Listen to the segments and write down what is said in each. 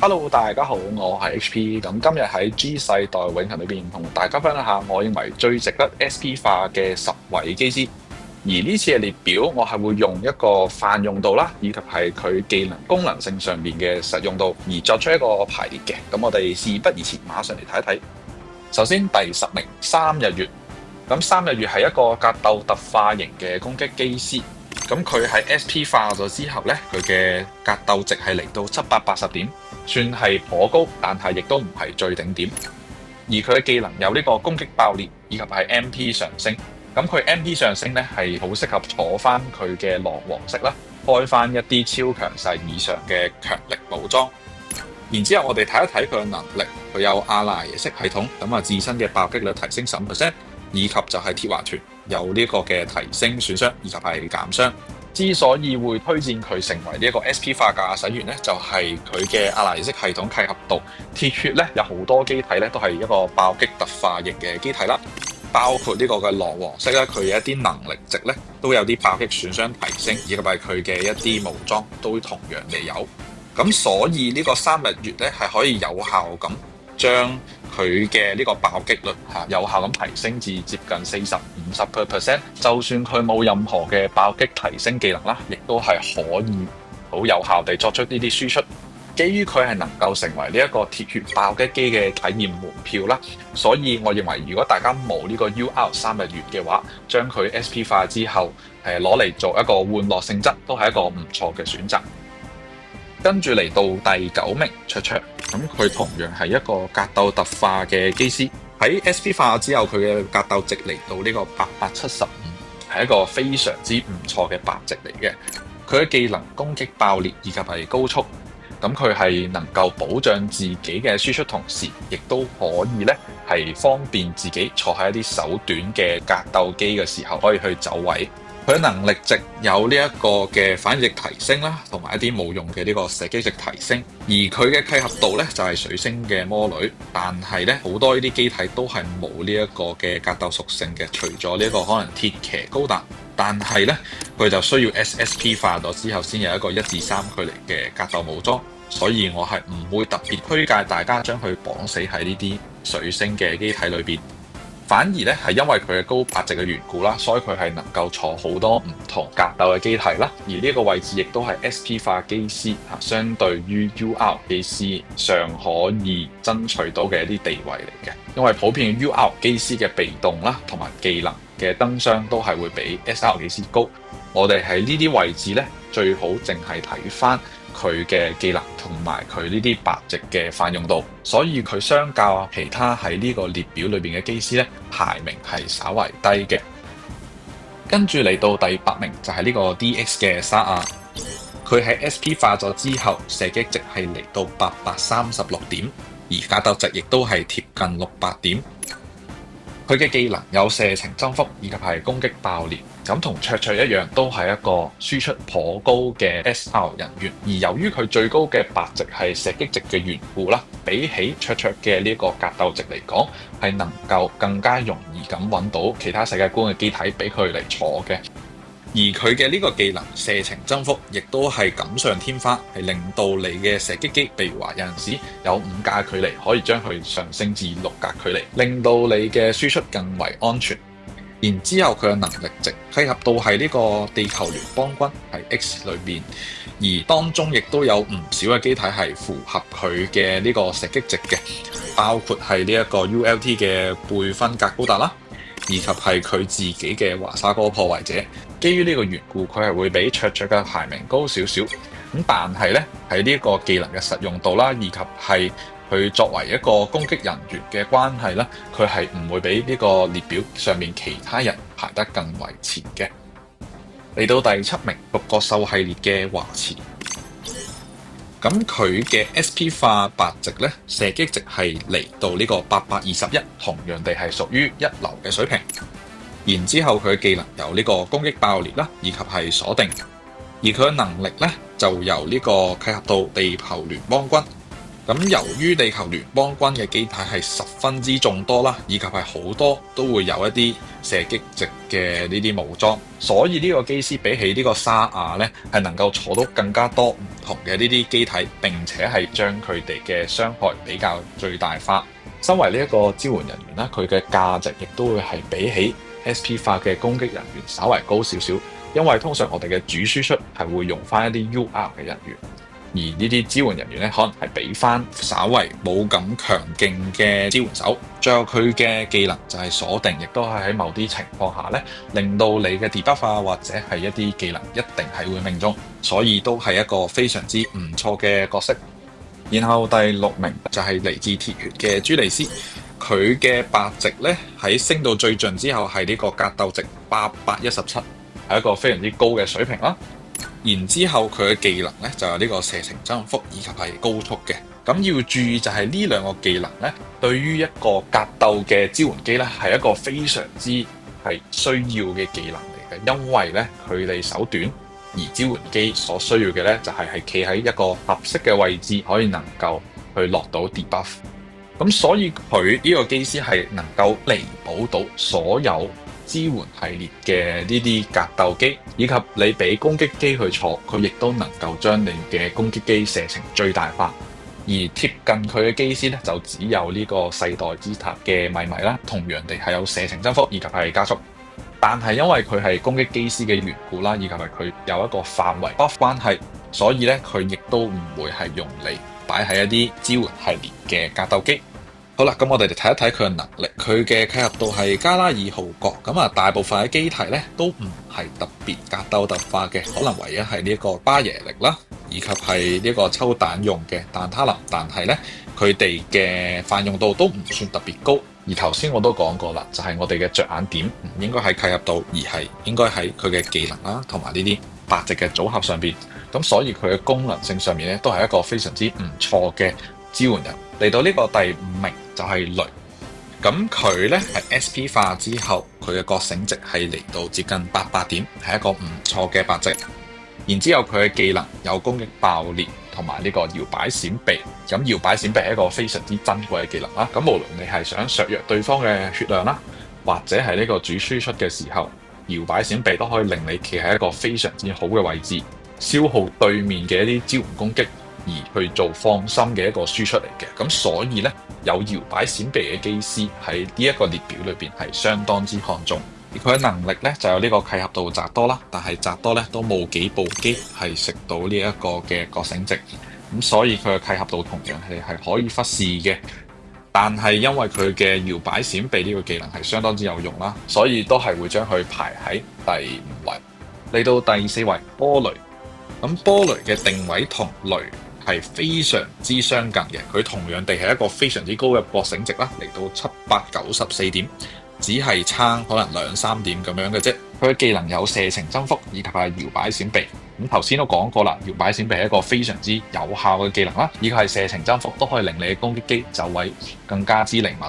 Hello，大家好，我係 HP。咁今日喺 G 世代永恆裏邊同大家分享下我認為最值得 SP 化嘅10位機師。而呢次嘅列表，我係會用一個泛用度啦，以及係佢技能功能性上面嘅實用度而作出一個排列嘅。咁我哋事不宜遲，馬上嚟睇一睇。首先第10名三日月，咁三日月係一個格鬥特化型嘅攻擊機師。咁佢喺 SP 化咗之後呢，佢嘅格鬥值係嚟到780點，算係頗高，但係亦都唔係最頂點。而佢嘅技能有呢個攻擊爆裂，以及係 MP 上升。咁佢 MP 上升呢係好適合坐翻佢嘅狼王式啦，開翻一啲超強勢以上嘅強力武裝。然之後我哋睇一睇佢嘅能力，佢有阿賴耶識系統，咁啊自身嘅爆擊率提升15%，以及就係鐵環團有呢個嘅提升損傷以及係減傷。之所以會推薦佢成為呢一個 SP 化駕駛員呢，就係佢嘅阿賴耶識系統契合度。鐵血呢有好多機體呢都係一個爆擊特化型嘅機體啦，包括呢個嘅狼王式咧，佢嘅一啲能力值呢都有啲爆擊損傷提升，以及係佢嘅一啲武裝都同樣地有。咁所以呢個三日月呢係可以有效咁將佢嘅呢個爆擊率有效咁提升至接近40-50%，就算佢冇任何嘅爆擊提升技能啦，亦都係可以好有效地作出呢啲輸出。基於佢係能夠成為呢一個鐵血爆擊機嘅體驗門票啦，所以我認為如果大家冇呢個 UR 三日月嘅話，將佢 SP 化之後攞嚟做一個玩樂性質，都係一個唔錯嘅選擇。跟住嚟到第9名卓卓，咁佢同樣係一個格鬥特化嘅機師，喺 SP 化之後，佢嘅格鬥值嚟到呢個875，係一個非常之唔錯嘅白值嚟嘅。佢嘅技能攻擊爆裂以及係高速，咁佢係能夠保障自己嘅輸出，同時亦都可以呢係方便自己坐喺一啲手短嘅格鬥機嘅時候可以去走位。佢能力值有呢一個嘅反應值提升啦，同埋一啲冇用嘅呢個射擊值提升。而佢嘅契合度呢，就係水星嘅魔女，但係呢，好多呢啲機體都係冇呢一個嘅格鬥屬性嘅，除咗呢一個可能鐵騎高達，但係呢，佢就需要 SSP 化咗之後先有一個1至3距離嘅格鬥武裝，所以我係唔會特別推介大家將佢綁死喺呢啲水星嘅機體裏邊。反而咧係因為佢嘅高白值嘅緣故啦，所以佢係能夠坐好多唔同格鬥嘅機體啦。而呢個位置亦都係 SP 化機師相對於 UR 機師上可以爭取到嘅一啲地位嚟嘅。因為普遍 UR 機師嘅被動啦同埋技能嘅登傷都係會比 SR 機師高。我哋喺呢啲位置咧，最好淨係睇翻佢嘅技能同埋佢呢啲白值嘅泛用度，所以佢相較其他喺呢個列表裏邊嘅機師咧，排名係稍為低嘅。跟住嚟到第8名就係呢個 DX 嘅沙亞，佢喺 SP 化咗之後，射擊值係嚟到836點，而格鬥值亦都係貼近600點。佢嘅技能有射程增幅以及係攻擊爆裂，咁同卓卓一樣，都係一個輸出頗高嘅 SR 人員。而由於佢最高嘅白值係射擊值嘅緣故啦，比起卓卓嘅呢個格鬥值嚟講，係能夠更加容易咁揾到其他世界觀嘅機體俾佢嚟坐嘅。而佢嘅呢個技能射程增幅，亦都係錦上添花，係令到你嘅射擊機，譬如話有陣時有5格距離，可以將佢上升至6格距離，令到你嘅輸出更為安全。然之後佢嘅能力值契合到係呢個地球聯邦軍係 X 裏邊，而當中亦都有唔少嘅機體係符合佢嘅呢個射擊值嘅，包括係呢一個 ULT 嘅貝芬格高達啦，以及係佢自己嘅華沙哥破壞者。基於呢個緣故，佢係會比卓卓嘅排名高少少。咁但係呢，喺呢個技能嘅實用度啦，以及係佢作為一個攻擊人員嘅關係啦，佢係唔會比呢個列表上面其他人排得更為前嘅。嚟到第7名，獨角獸系列嘅華慈。咁佢嘅 SP 化白值呢，射擊值係嚟到呢個821，同樣地係屬於一流嘅水平。然之後佢嘅技能有呢個攻擊爆裂啦，以及係鎖定。而佢嘅能力呢，就由呢個契合到地球聯邦軍。咁咁由於地球聯邦軍嘅機體係十分之眾多啦，以及係好多都會有一啲射擊值嘅呢啲武裝，所以呢個機師比起呢個沙亞呢，係能夠坐到更加多唔同嘅呢啲機體，並且係將佢哋嘅傷害比較最大化。身為呢一個支援人員啦，佢嘅價值亦都會係比起 SP 化嘅攻擊人員稍為高少少，因為通常我哋嘅主輸出係會用翻一啲 UR 嘅人員。而呢啲支援人員咧，可能係俾翻稍為冇咁強勁嘅支援手，最後佢嘅技能就係鎖定，亦都係喺某啲情況下咧，令到你嘅 debuff 啊或者係一啲技能一定係會命中，所以都係一個非常之唔錯嘅角色。然後第6名就係嚟自鐵血嘅朱利斯，佢嘅白值咧喺升到最盡之後係呢個格鬥值817，係一個非常之高嘅水平啦。然之後佢嘅技能咧就有呢個射程增幅以及係高速嘅。咁要注意就係呢兩個技能咧，對於一個格鬥嘅支援機咧係一個非常之係需要嘅技能嚟嘅，因為咧距離手短，而支援機所需要嘅咧就係企喺一個合適嘅位置，可以能夠去落到 debuff。咁所以佢呢個機師係能夠彌補到所有支援系列嘅呢啲格鬥機，以及你俾攻擊機去坐，佢亦都能夠將你嘅攻擊機射程最大化。而貼近佢嘅機師咧，就只有呢個世代之塔嘅米米啦，同樣地係有射程增幅以及係加速。但係因為佢係攻擊機師嘅緣故啦，以及係佢有一個範圍 buff 關係，所以咧佢亦都唔會係用嚟擺喺一啲支援系列嘅格鬥機。好啦，咁我哋嚟睇一睇佢嘅能力。佢嘅契合度係加拉爾號角，咁啊大部分嘅機體咧都唔係特別格鬥特化嘅，可能唯一係呢個巴耶力啦，以及係呢個抽彈用嘅蛋撻林，但係咧佢哋嘅泛用度都唔算特別高。而頭先我都講過啦，就係我哋嘅着眼點唔應該喺契合度，而係應該喺佢嘅技能啦，同埋呢啲白值嘅組合上邊。咁所以佢嘅功能性上面咧，都係一個非常之唔錯嘅支援人。嚟到呢個第5名就係雷，咁佢咧係 SP 化之後，佢嘅覺醒值係嚟到接近800點，係一個唔錯嘅白值。然之後佢嘅技能有攻擊爆裂同埋呢個搖擺閃避，咁搖擺閃避係一個非常之珍貴嘅技能啦。咁無論你係想削弱對方嘅血量啦，或者係呢個主輸出嘅時候，搖擺閃避都可以令你企喺一個非常之好嘅位置，消耗對面嘅一啲支援攻擊，而去做放心嘅一個輸出嚟嘅。咁所以呢，有搖擺閃避嘅機師喺呢一個列表裏邊係相當之看重。而佢嘅能力呢，就有呢個契合度窄多啦，但係窄多呢都冇幾部機係食到呢一個嘅覺醒值，咁所以佢嘅契合度同樣係可以忽視嘅。但係因為佢嘅搖擺閃避呢個技能係相當之有用啦，所以都係會將佢排喺第5位。嚟到第4位波雷，咁波雷嘅定位同雷係非常之相近嘅，佢同樣地係一個非常之高嘅覺醒值啦，嚟到794點，只係差可能2-3點咁樣嘅啫。佢嘅技能有射程增幅以及係搖擺閃避。咁頭先都講過啦，搖擺閃避係一個非常之有效嘅技能啦，以及係射程增幅都可以令你嘅攻擊機走位更加之靈敏。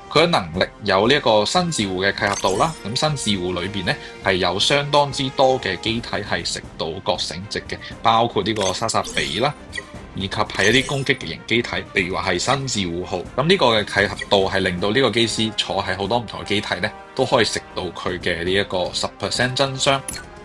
佢嘅能力有呢一個新自護嘅契合度啦，咁新自護裏邊咧係有相當之多嘅機體係食到覺醒值嘅，包括呢個莎薩比啦，以及係一啲攻擊型機體，譬如話係新自護號。咁呢個嘅契合度係令到呢個機師坐喺好多唔同嘅機體咧，都可以食到佢嘅呢一個10% 增傷，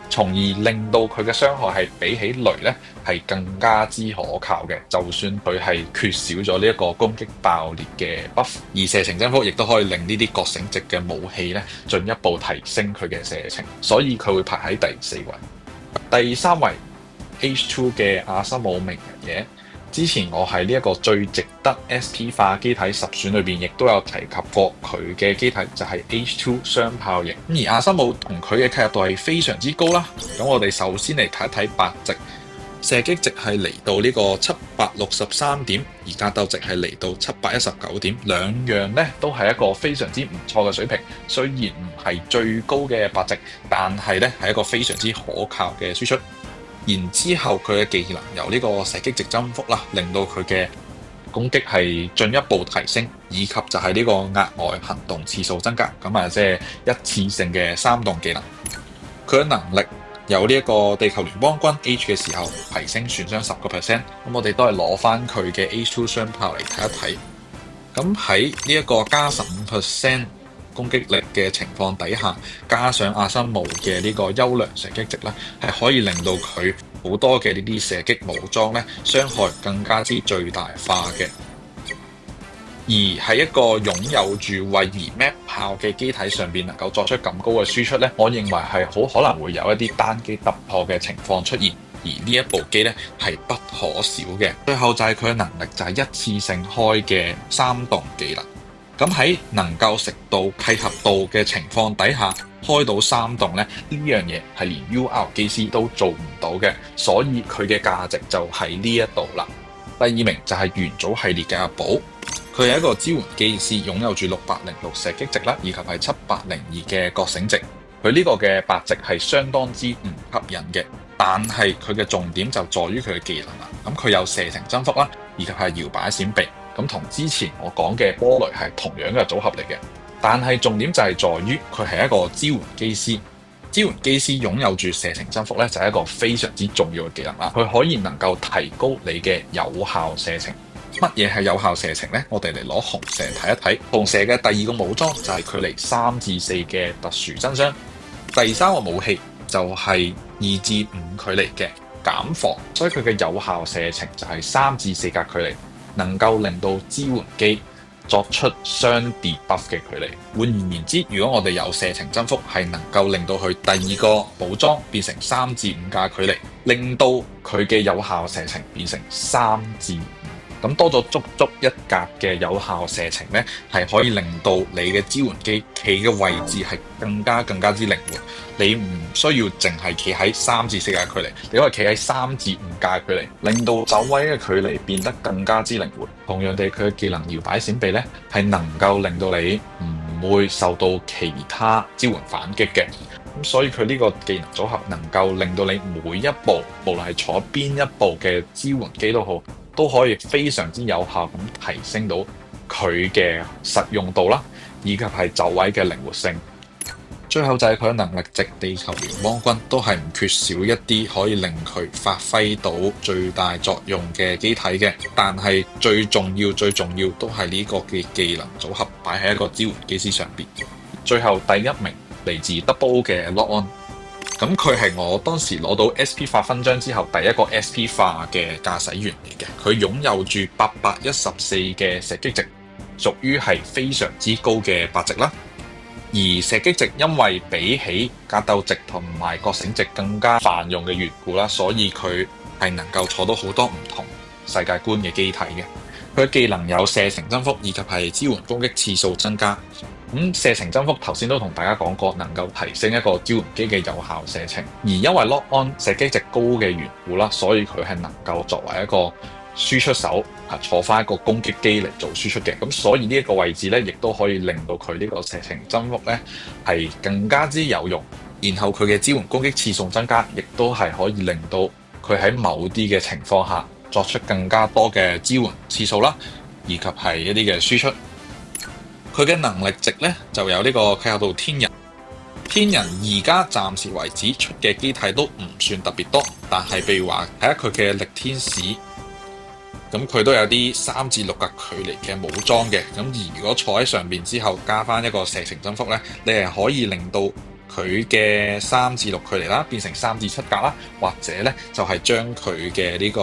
從而令到佢嘅傷害係比起雷咧係更加之可靠嘅。就算佢係缺少咗呢一個攻擊爆裂嘅 buff， 而射程增幅亦都可以令呢啲覺醒值嘅武器咧進一步提升佢嘅射程，所以佢會排喺第4位。第3位 H2 嘅阿森姆鳴人野。之前我喺呢一個最值得 SP 化機體10選裏邊，亦都有提及過佢嘅機體就係 H2 雙炮型。而阿森姆同佢嘅契合度係非常之高啦。咁我哋首先嚟睇一睇白值，射擊值係嚟到呢個763點，而格鬥值係嚟到719點，兩樣呢都係一個非常之唔錯嘅水平。雖然唔係最高嘅白值，但係呢係一個非常之可靠嘅輸出。然之後佢嘅技能由呢個射擊值增幅啦，令到佢嘅攻擊係進一步提升，以及就係呢個額外行動次數增加，咁啊即係一次性嘅3動技能。佢嘅能力有呢一個地球聯邦軍 H 嘅時候提升損傷10%，咁我哋都係攞翻佢嘅 H2 雙炮嚟睇一睇。咁喺呢一個加15% 攻擊力嘅情況底下，加上阿森姆嘅呢個優良射擊值咧，係可以令到佢好多嘅呢啲射擊武裝咧，傷害更加之最大化嘅。而喺一個擁有住位移 Map 炮嘅機體上邊能夠作出咁高嘅輸出咧，我認為係好可能會有一啲單機突破嘅情況出現。而呢一部機咧係不可少嘅。最後就係佢嘅能力，就係一次性開嘅3棟技能。咁喺能夠食到契合度嘅情況底下，開到3棟咧，呢樣嘢係連 UR 機師都做唔到嘅，所以佢嘅價值就喺呢一度啦。第二名就係元祖系列嘅阿寶，佢係一個支援機師，擁有住606射擊值啦，以及係702嘅覺醒值。佢呢個嘅白值係相當之唔吸引嘅，但係佢嘅重點就在於佢嘅技能啦。咁佢有射程增幅啦，以及係搖擺閃避，咁同之前我講嘅波雷係同樣嘅組合嚟嘅。但係重點就係在於佢係一個支援機師。支援機師擁有住射程增幅咧，就係一個非常之重要嘅技能啦。佢可以能夠提高你嘅有效射程。乜嘢係有效射程呢？我哋嚟攞紅蛇睇一睇。紅蛇嘅第二個武裝就係距離3至4嘅特殊增傷。第三個武器就係2至5距離嘅減防，所以佢嘅有效射程就係3至4格距離，能夠令到支援機作出雙 debuff 嘅距離。換言之，如果我哋有射程增幅，係能夠令到佢第二個武裝變成3至5格距離，令到佢嘅有效射程變成3至5。咁多咗足足1格嘅有效射程呢，係可以令到你嘅支援機企嘅位置係更加之靈活。你唔需要淨係企喺3至4格距離，你可以企喺3至5格距離，令到走位嘅距離變得更加之靈活。同樣地，佢嘅技能搖擺閃避呢，係能夠令到你唔會受到其他支援反擊嘅。咁所以佢呢個技能組合能夠令到你每一步，無論係坐邊一步嘅支援機都好，都可以非常之有效咁提升到佢嘅實用度啦，以及係走位嘅靈活性。最後就係佢嘅能力值，地球聯邦軍都係唔缺少一啲可以令佢發揮到最大作用嘅機體嘅，但係最重要都係呢個嘅技能組合擺喺一個支援機師上邊。最後第一名嚟自 Double 嘅 Lock On。咁佢係我當時攞到 SP 化勳章之後第一個 SP 化嘅駕駛員嚟嘅，佢擁有住814嘅射擊值，屬於係非常之高嘅白值啦。而射擊值因為比起格鬥值同埋覺醒值更加泛用嘅緣故啦，所以佢係能夠坐到好多唔同世界觀嘅機體嘅。佢技能有射程增幅以及係支援攻擊次數增加。射程增幅頭先都同大家講過，能夠提升一個支援機嘅有效射程。而因為 Lock On 射擊值高嘅緣故啦，所以佢係能夠作為一個輸出手，坐翻一個攻擊機嚟做輸出嘅。咁所以呢一個位置咧，亦都可以令到佢呢個射程增幅咧係更加之有用。然後佢嘅支援攻擊次數增加，亦都係可以令到佢喺某啲嘅情況下作出更加多嘅支援次數啦，以及係一啲嘅輸出。佢嘅能力值咧就有呢個契合度天人。天人而家暫時為止出嘅機體都唔算特別多，但係譬如話睇下佢嘅力天使，咁佢都有啲3至6格距離嘅武裝嘅。咁而如果坐喺上邊之後加翻一個射程增幅咧，你係可以令到佢嘅3至6距離啦變成3至7格啦，或者咧就係將佢嘅呢個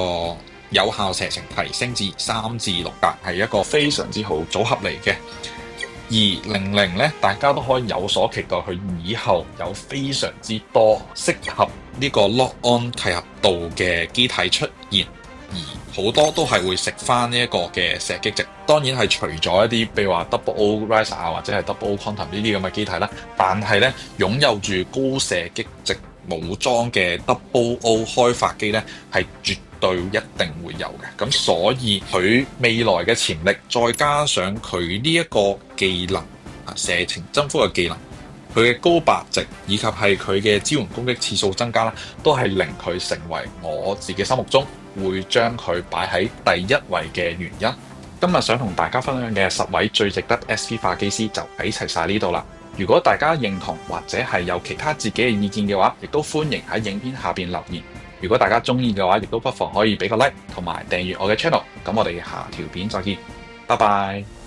有效射程提升至3至6格，係一個非常之好組合嚟嘅。而00咧，大家都可以有所期待，佢以後有非常之多適合呢個 Lock On 契合度嘅機體出現，而好多都係會食翻呢一個嘅射擊值。當然係除咗一啲譬如話 Double O Riser 啊，或者係 Double O Quantum 呢啲咁嘅機體啦，但係咧擁有住高射擊值武裝嘅 Double O 開發機咧係絕對一定會有嘅。咁所以佢未來嘅潛力，再加上佢呢一個技能射程增幅嘅技能，佢嘅高白值以及係佢嘅支援攻擊次數增加啦，都係令佢成為我自己心目中會將佢擺喺第一位嘅原因。今日想同大家分享嘅10位最值得 SP 化機師就喺齊晒呢度啦。如果大家認同或者係有其他自己嘅意見嘅話，亦都歡迎喺影片下邊留言。如果大家中意嘅話，亦都不妨可以俾個 like 同埋訂閱我嘅 channel。咁我哋下條片再見，拜拜。